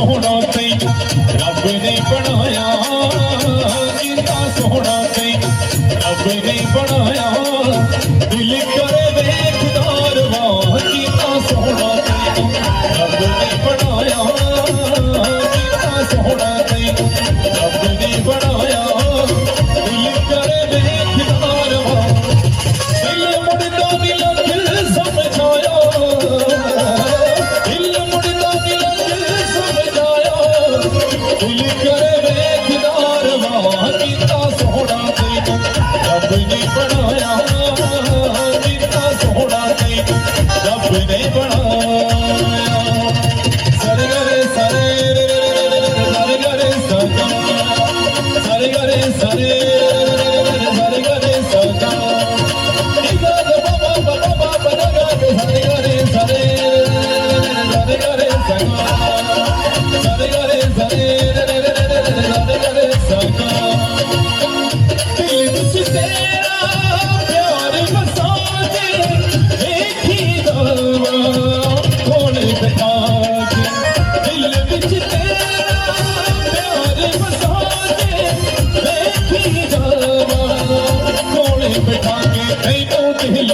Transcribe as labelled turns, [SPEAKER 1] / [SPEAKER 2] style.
[SPEAKER 1] सोहना ते रब ने बनाया, कितना सोहना ते रब ने बनाया, दिल करे वेखदार वाह कितना सोहना ते रब ने बनाया, कितना सोहना ते रब ने बनाया, दिल करे वेखदार वाह दिल मुड़दा नी लग समझाया, दिल मुड़दा नी लग समझाया, दिल करे वेखदार वाह कितना सोहना ते रब ने बनाया, कितना सोहना ते रब ने बनाया। सरे गरे सरे सरे गरे सगा, सरे गरे सरे सरे गरे सगा, निगा बाबा बाबा बाबा लगा सरे गरे सरे सरे गरे सगा, सरे गरे सरे सरे गरे सगा। दिल विच तेरा प्यार बसा के देखी जावा कोल बिठा के, दिल विच तेरा प्यार बसा के देखी जावा कोल बिठा के, तैनू दिल